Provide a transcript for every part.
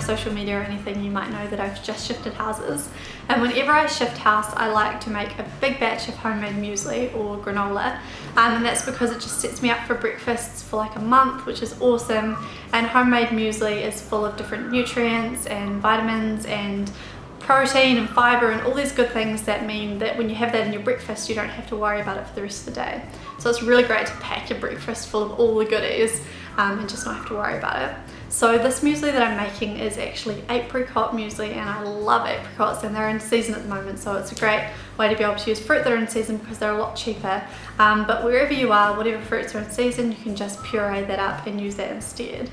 social media or anything, you might know that I've just shifted houses, and whenever I shift house I like to make a big batch of homemade muesli or granola, and that's because it just sets me up for breakfasts for like a month, which is awesome. And homemade muesli is full of different nutrients and vitamins and protein and fibre and all these good things that mean that when you have that in your breakfast you don't have to worry about it for the rest of the day. So it's really great to pack your breakfast full of all the goodies and just not have to worry about it. So this muesli that I'm making is actually apricot muesli, and I love apricots and they're in season at the moment, so it's a great way to be able to use fruit that are in season because they're a lot cheaper. But wherever you are, whatever fruits are in season, you can just puree that up and use that instead.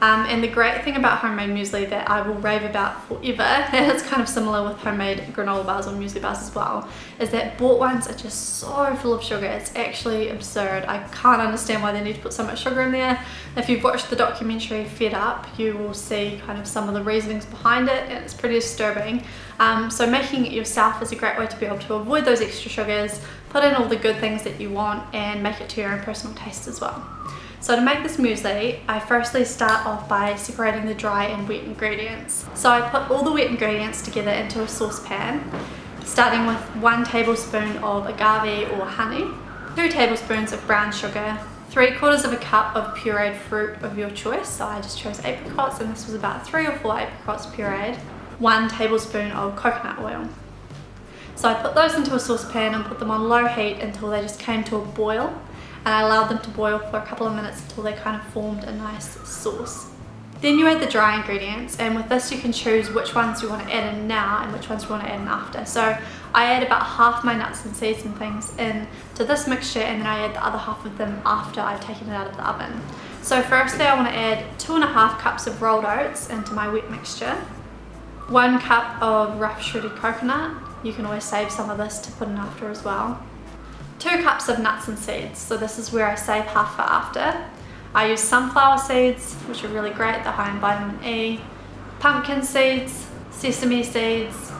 And the great thing about homemade muesli that I will rave about forever, and it's kind of similar with homemade granola bars or muesli bars as well, is that bought ones are just so full of sugar. It's actually absurd. I can't understand why they need to put so much sugar in there. If you've watched the documentary Fed Up, you will see kind of some of the reasonings behind it, and it's pretty disturbing. So making it yourself is a great way to be able to avoid those extra sugars, put in all the good things that you want, and make it to your own personal taste as well. So to make this muesli, I firstly start off by separating the dry and wet ingredients. So I put all the wet ingredients together into a saucepan, starting with 1 tablespoon of agave or honey, 2 tablespoons of brown sugar, 3/4 cup of pureed fruit of your choice. So I just chose apricots, and this was about 3 or 4 apricots pureed, 1 tablespoon of coconut oil. So I put those into a saucepan and put them on low heat until they just came to a boil. And I allowed them to boil for a couple of minutes until they kind of formed a nice sauce. Then you add the dry ingredients, and with this you can choose which ones you want to add in now and which ones you want to add in after. So I add about half my nuts and seeds and things into this mixture, and then I add the other half of them after I've taken it out of the oven. So firstly I want to add 2.5 cups of rolled oats into my wet mixture, 1 cup of rough shredded coconut. You can always save some of this to put in after as well. 2 cups of nuts and seeds, so this is where I save half for after. I use sunflower seeds, which are really great, they're high in vitamin E, pumpkin seeds, sesame seeds,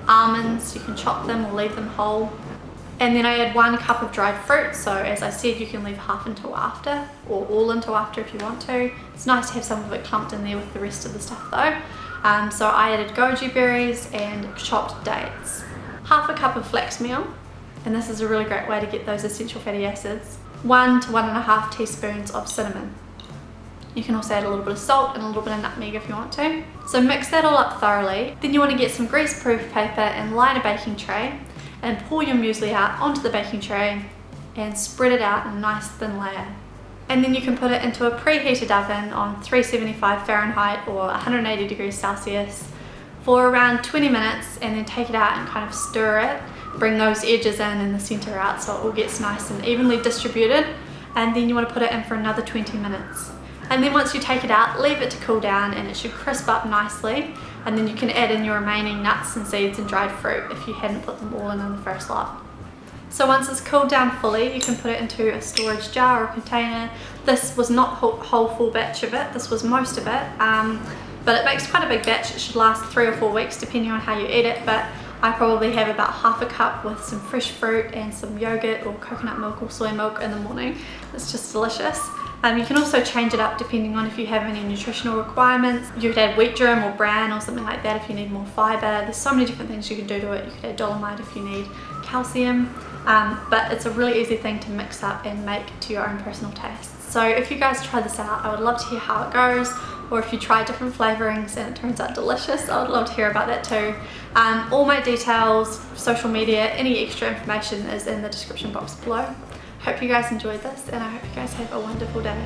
almonds, you can chop them or leave them whole. And then I add 1 cup of dried fruit, so as I said, you can leave half until after, or all until after if you want to. It's nice to have some of it clumped in there with the rest of the stuff though. So I added goji berries and chopped dates. Half a cup of flax meal, and this is a really great way to get those essential fatty acids. 1 to 1.5 teaspoons of cinnamon. You can also add a little bit of salt and a little bit of nutmeg if you want to. So mix that all up thoroughly. Then you want to get some grease-proof paper and line a baking tray and pour your muesli out onto the baking tray and spread it out in a nice thin layer. And then you can put it into a preheated oven on 375 Fahrenheit or 180 degrees Celsius for around 20 minutes, and then take it out and kind of stir it. Bring those edges in and the center out so it all gets nice and evenly distributed, and then you want to put it in for another 20 minutes. And then once you take it out, leave it to cool down, and it should crisp up nicely, and then you can add in your remaining nuts and seeds and dried fruit if you hadn't put them all in the first lot. So once it's cooled down fully, you can put it into a storage jar or container. This was not whole full batch of it, this was most of it, but it makes quite a big batch. It should last 3 or 4 weeks depending on how you eat it, but I probably have about half a cup with some fresh fruit and some yogurt or coconut milk or soy milk in the morning. It's just delicious. You can also change it up depending on if you have any nutritional requirements. You could add wheat germ or bran or something like that if you need more fibre. There's so many different things you can do to it. You could add dolomite if you need calcium, but it's a really easy thing to mix up and make to your own personal taste. So if you guys try this out, I would love to hear how it goes, or if you try different flavourings and it turns out delicious, I would love to hear about that too. All my details, social media, any extra information is in the description box below. Hope you guys enjoyed this, and I hope you guys have a wonderful day.